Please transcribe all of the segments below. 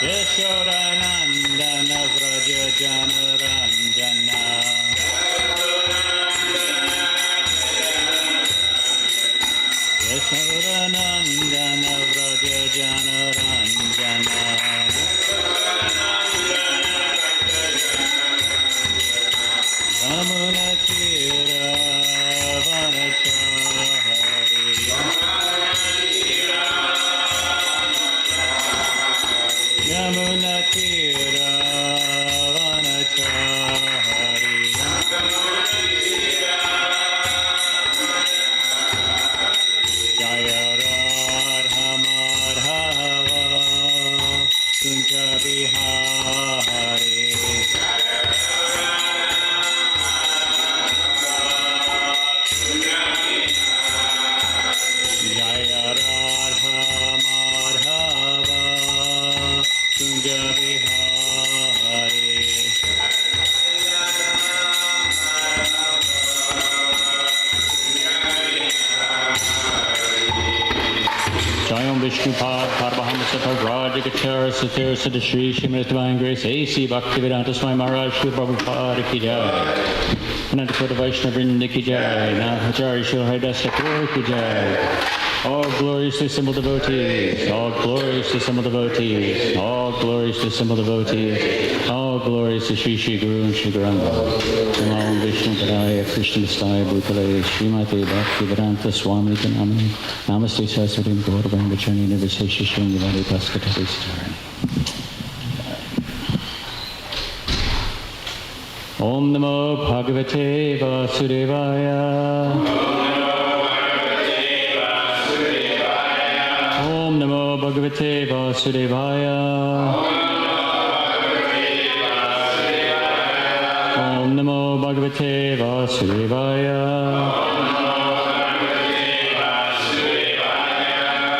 Yashodanandana Vraja Janaranjana Yashodanandana Vraja Janaranjana Yamuna Tira Vanachari Yamuna Tira Vanachari Jaya Radha Madhava Kunja Bihari Jaya Radha Madhava Kunja Bihari Jayam Vishnupad Paramahamsa Parvraj Gachara Satir Sadashri Shrimad Divine Grace A.C. Bhaktivedanta Swami Maharaj Srila Prabhupada Ki Jai Anantapura Vaishnava Vrinda Ki Jai Nahacharya Srila Haridas Thakur Ki Jai All glories to simple devotees, all glories to simple devotees, all glories to simple devotees, all glories to Sri Sri Guru and Sri Guranga. Namo Vishnu Padaya Krishna Staya Bhutale Srimati Bhaktivedanta Swami Namani Namaste Saraswati Gaurabanga Chani Nivasesha Shringavadi Paskatari Stari. Om Namo Bhagavate Vasudevaya. Om Namo Bhagavate Vasudevaya. Om Namo Bhagavate Vasudevaya.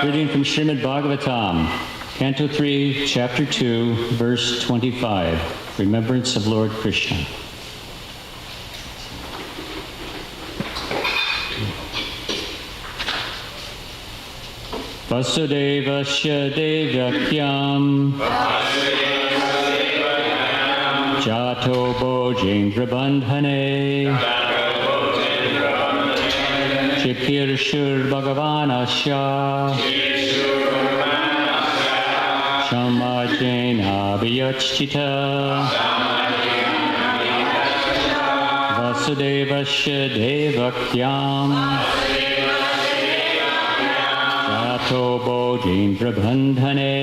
Reading from Srimad Bhagavatam, Canto 3, Chapter 2, Verse 25, Remembrance of Lord Krishna. Vasudevasya Devakyam Jato Bojendra Bandhane Chikirshur Bhagavanasya Shamajena Vyachchita Vasudevasya Devakyam Jato Bojendra Bandhane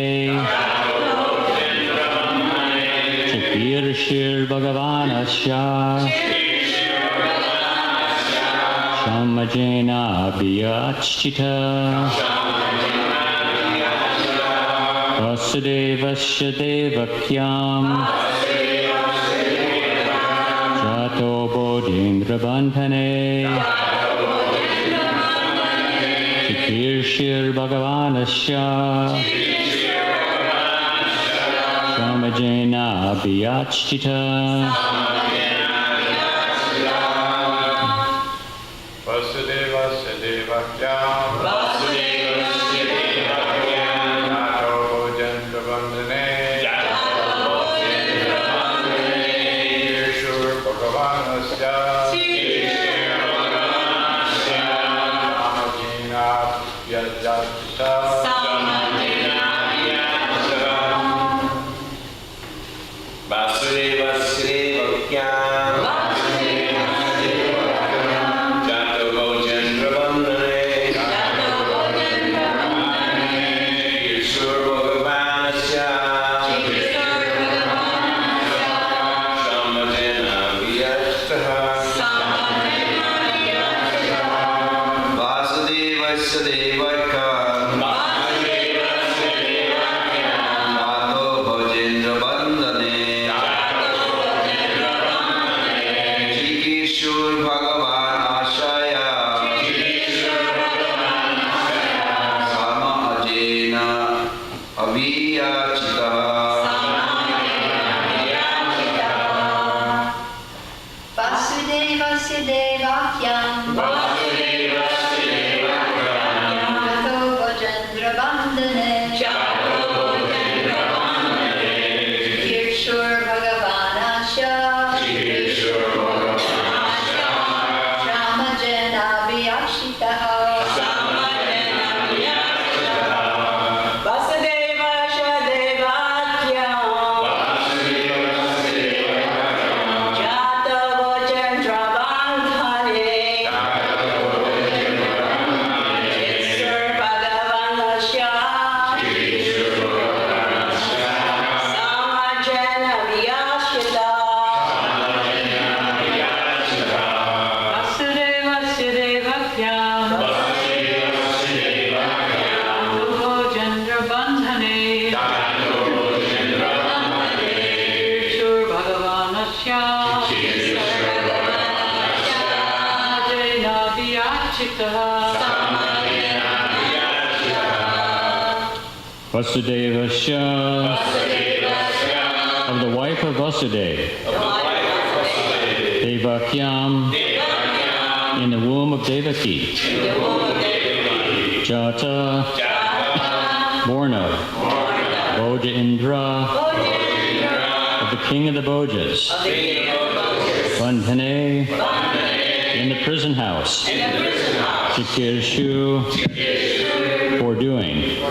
Chikirshir Bhagavanasya Shamajena Vyachchita Vasudevasya Devakyam Jato Bojendra Bandhane Chikirshir Bhagavanasya Shamajena Vyachchita Vasudevasya Devakyam Vasudevasya, of the wife of Vasudeva, Devakyam, in the womb of Devaki, Jata, born of Boja Indra, of the king of the Bojas, Bandhane, in the prison house, Chikirshu, for doing,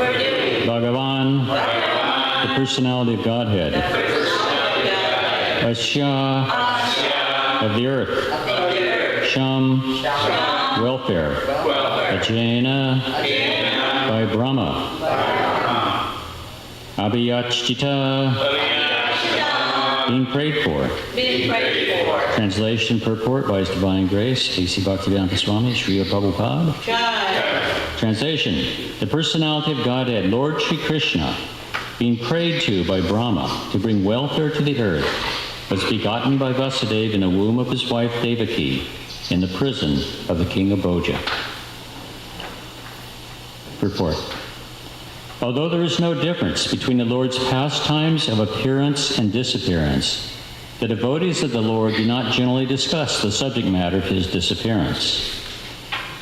Bhagavan, the personality of Godhead, Asya, of the earth, Sham, welfare, Ajena, by Brahma, Abhiyachita, being prayed for. Translation purport by His Divine Grace, A.C. Bhaktivedanta Swami, Srila Prabhupada. Translation, the personality of Godhead, Lord Sri Krishna, being prayed to by Brahma to bring welfare to the earth, was begotten by Vasudeva in the womb of his wife Devaki, in the prison of the king of Boja. Purport. Although there is no difference between the Lord's pastimes of appearance and disappearance, the devotees of the Lord do not generally discuss the subject matter of his disappearance.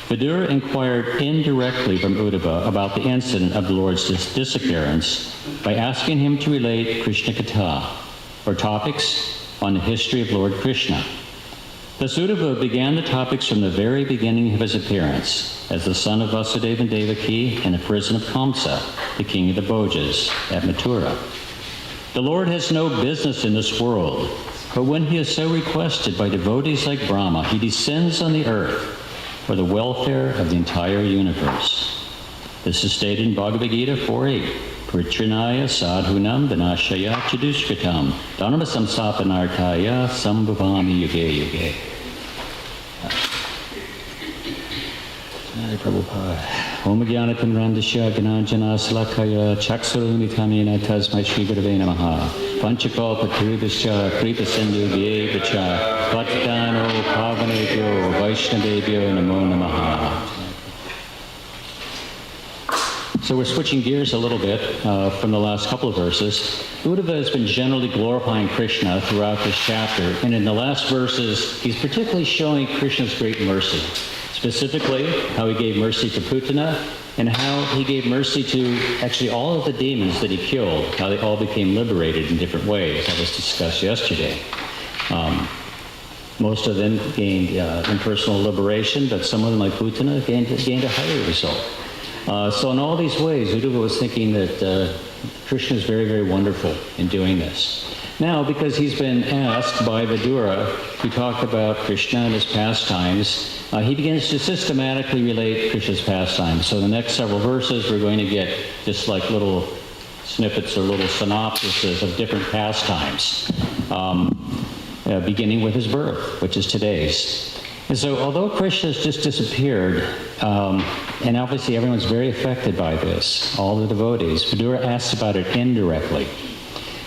Vidura inquired indirectly from Uddhava about the incident of the Lord's disappearance by asking him to relate Krishna Katha, or topics on the history of Lord Krishna. Thus Uddhava began the topics from the very beginning of his appearance, as the son of Vasudeva and Devaki in the prison of Kamsa, the king of the Bojas, at Mathura. The Lord has no business in this world, but when he is so requested by devotees like Brahma, he descends on the earth for the welfare of the entire universe. This is stated in Bhagavad Gita 4.8. Pritrinaya sadhunam vinashaya chadushkatam dharma samsapanartaya sambhavami yuge yuge. Hare Prabhupada. Om Jnanatam Randasya Gyananjana Salakaya Chaksurunitamena Tasmai Shri Gurave Namaha Panchakalpa Kripascha Kripa Sindhu Vyevacha Vatidano Pavanebhyo Vaishnavebhyo Namo Namaha. So we're switching gears a little bit from the last couple of verses. Uddhava has been generally glorifying Krishna throughout this chapter, and in the last verses, he's particularly showing Krishna's great mercy. Specifically, how he gave mercy to Putana, and how he gave mercy to actually all of the demons that he killed, how they all became liberated in different ways. That was discussed yesterday. Most of them gained impersonal liberation, but some of them, like Putana, gained a higher result. So in all these ways, Uddhava was thinking that Krishna is very, very wonderful in doing this. Now, because he's been asked by Vidura to talk about Krishna and his pastimes, he begins to systematically relate Krishna's pastimes. So the next several verses, we're going to get just like little snippets or little synopsises of different pastimes, beginning with his birth, which is today's. And so although Krishna has just disappeared, and obviously everyone's very affected by this, all the devotees, Vidura asks about it indirectly.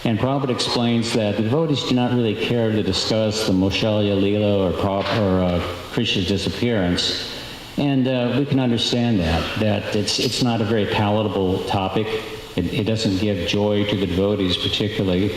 And Prabhupada explains that the devotees do not really care to discuss the Moshalya Leela or Krishna's disappearance. And we can understand that it's not a very palatable topic. It doesn't give joy to the devotees particularly,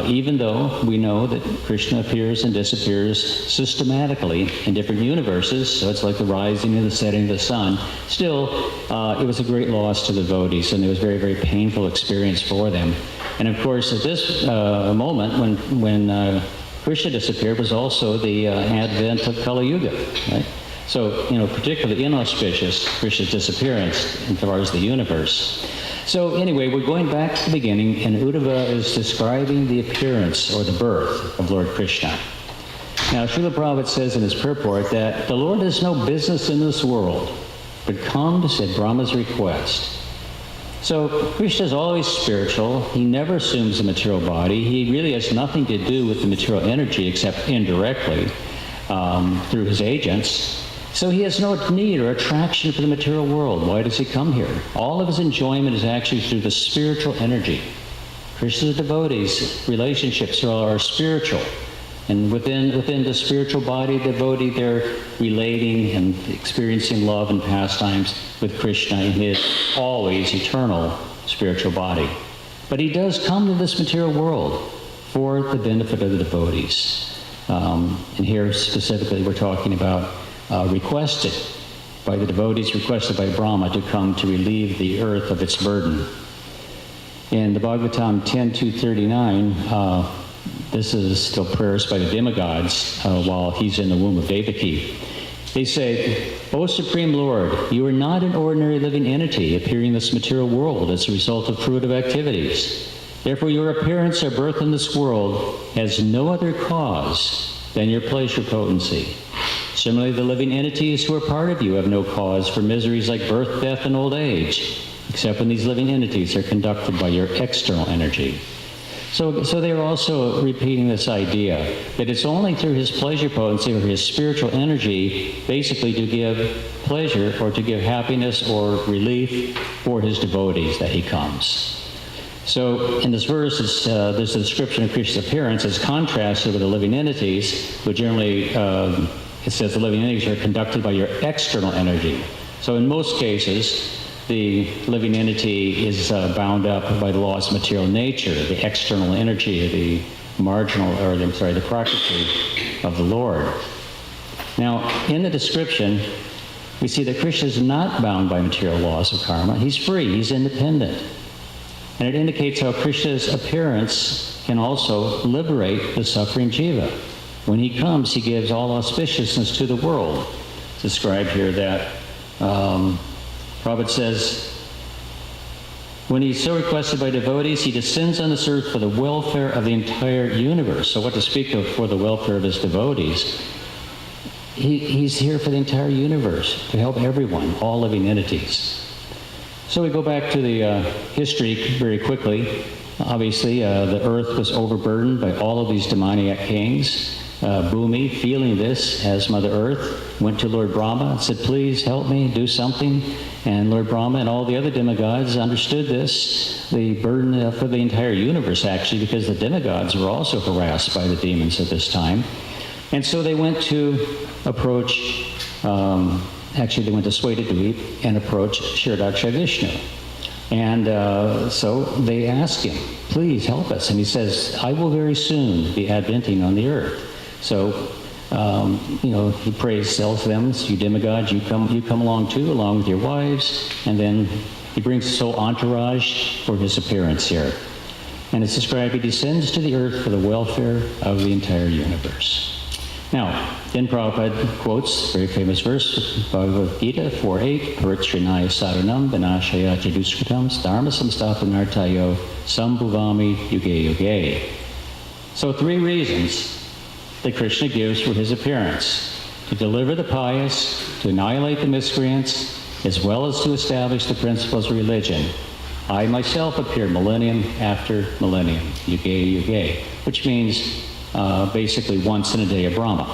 even though we know that Krishna appears and disappears systematically in different universes, so it's like the rising and the setting of the sun. Still, it was a great loss to the devotees, and it was a very, very painful experience for them. And of course, at this moment, when Krishna disappeared, was also the advent of Kali Yuga, right? So, particularly inauspicious, Krishna's disappearance as far as the universe. So anyway, we're going back to the beginning, and Uddhava is describing the appearance or the birth of Lord Krishna. Now, Srila Prabhupada says in his purport that the Lord has no business in this world, but comes at Brahma's request. So Krishna is always spiritual. He never assumes a material body. He really has nothing to do with the material energy except indirectly through his agents. So he has no need or attraction for the material world. Why does he come here? All of his enjoyment is actually through the spiritual energy. Krishna's devotees' relationships are spiritual. And within the spiritual body, the devotee, they're relating and experiencing love and pastimes with Krishna in his always eternal spiritual body. But he does come to this material world for the benefit of the devotees. And here specifically we're talking about requested by the devotees, requested by Brahma to come to relieve the earth of its burden. In the Bhagavatam 10.239, this is still prayers by the demigods while he's in the womb of Devaki. They say, "O Supreme Lord, you are not an ordinary living entity appearing in this material world as a result of fruitive activities. Therefore, your appearance or birth in this world has no other cause than your pleasure potency. Similarly, the living entities who are part of you have no cause for miseries like birth, death, and old age, except when these living entities are conducted by your external energy." So they're also repeating this idea that it's only through his pleasure potency or his spiritual energy basically to give pleasure or to give happiness or relief for his devotees that he comes. So in this verse, there's a description of Krishna's appearance as contrasted with the living entities, who generally, it says the living entities are conducted by your external energy. So in most cases, the living entity is bound up by the laws of material nature, the external energy, the the prakriti of the Lord. Now, in the description, we see that Krishna is not bound by material laws of karma. He's free, he's independent. And it indicates how Krishna's appearance can also liberate the suffering jiva. When he comes, he gives all auspiciousness to the world. It's described here that Prabhupada says, when he's so requested by devotees, he descends on this earth for the welfare of the entire universe. So what to speak of for the welfare of his devotees? He's here for the entire universe, to help everyone, all living entities. So we go back to the history very quickly. Obviously, the earth was overburdened by all of these demoniac kings. Bhumi, feeling this as Mother Earth, went to Lord Brahma and said, "Please help me, do something." And Lord Brahma and all the other demigods understood this, the burden for the entire universe, actually, because the demigods were also harassed by the demons at this time. And so they went to approach, they went to Svetadweep and approach Shirdaksha Vishnu. And so they asked him, "Please help us." And he says, "I will very soon be adventing on the earth." So, he tells them, "You demigods, you come along too, along with your wives." And then he brings his whole entourage for his appearance here. And it's described, he descends to the earth for the welfare of the entire universe. Now, then Prabhupada quotes a very famous verse, Bhagavad Gita 4.8, Paritrinaya sadhanam vinashaya chaduskritam dharma samsthapanartayo sambhuvami yuge yuge. So 3 reasons that Krishna gives for his appearance: to deliver the pious, to annihilate the miscreants, as well as to establish the principles of religion. I myself appeared millennium after millennium, yuge yuge, which means basically once in a day of Brahma.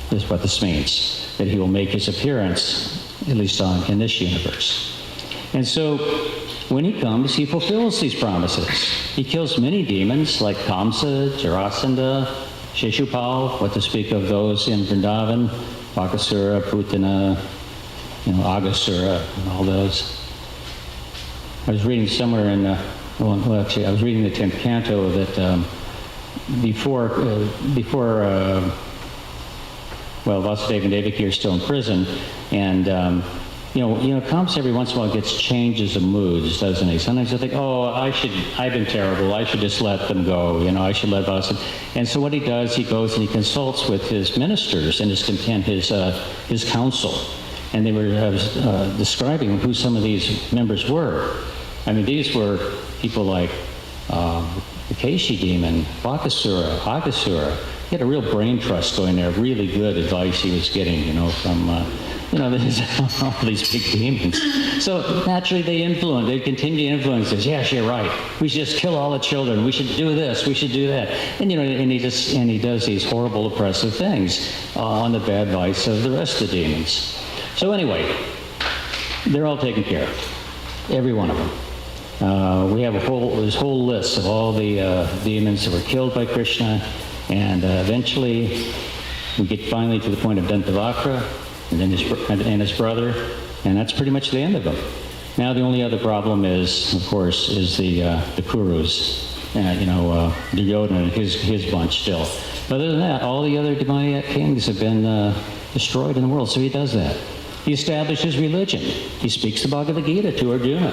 This is what this means, that he will make his appearance, at least in this universe. And so when he comes, he fulfills these promises. He kills many demons like Kamsa, Jarasandha, Sheshupal, what to speak of those in Vrindavan, Bakasura, Putana, Agasura, and all those. I was reading somewhere in, I was reading the 10th canto that before Vasudeva and Devaki are still in prison, and Kamsa every once in a while gets changes of moods, doesn't he? Sometimes I think, I've been terrible, I should just let them go, I should let Vasudeva. And so what he does, he goes and he consults with his ministers and his council. And they were describing who some of these members were. I mean, these were people like the Keshi demon, Bakasura, Agasura. He had a real brain trust going there, really good advice he was getting, from all these big demons. So naturally they continue to influence us. Yes, you're right. We should just kill all the children. We should do this. We should do that. And he does these horrible, oppressive things on the bad advice of the rest of the demons. So anyway, they're all taken care of, every one of them. We have this whole list of all the demons that were killed by Krishna, and eventually we get finally to the point of Dantavakra, and then his brother, and that's pretty much the end of them. Now the only other problem is, of course, is the Kurus, Duryodhana and his bunch still. But other than that, all the other demoniac kings have been destroyed in the world, so he does that. He establishes religion. He speaks the Bhagavad Gita to Arjuna.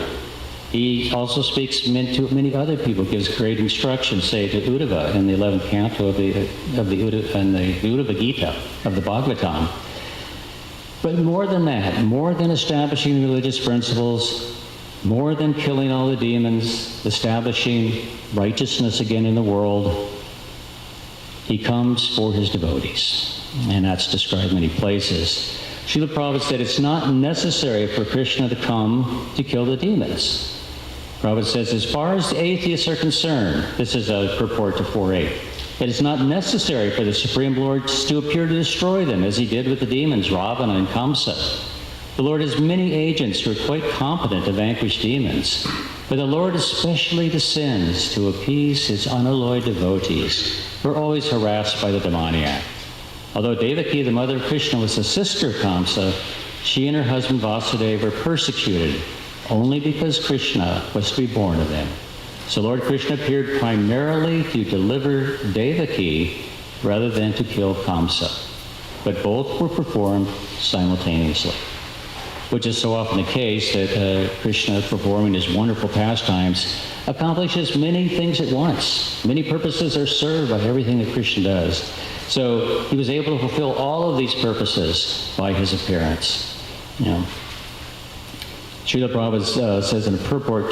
He also speaks to many other people, gives great instructions, say to Uddhava in the 11th canto of the Uddhava Gita, of the Bhagavatam. But more than that, more than establishing religious principles, more than killing all the demons, establishing righteousness again in the world, he comes for his devotees. And that's described many places. Srila Prabhupada said it's not necessary for Krishna to come to kill the demons. Prabhupada says, as far as the atheists are concerned, this is a purport to 4.8, it is not necessary for the Supreme Lord to appear to destroy them, as he did with the demons, Ravana and Kamsa. The Lord has many agents who are quite competent to vanquish demons, but the Lord especially descends to appease his unalloyed devotees, who are always harassed by the demoniac. Although Devaki, the mother of Krishna, was the sister of Kamsa, she and her husband Vasudeva were persecuted only because Krishna was to be born of them. So Lord Krishna appeared primarily to deliver Devaki rather than to kill Kamsa. But both were performed simultaneously, which is so often the case that Krishna, performing his wonderful pastimes, accomplishes many things at once. Many purposes are served by everything that Krishna does. So he was able to fulfill all of these purposes by his appearance. Srila Prabhupada says in a purport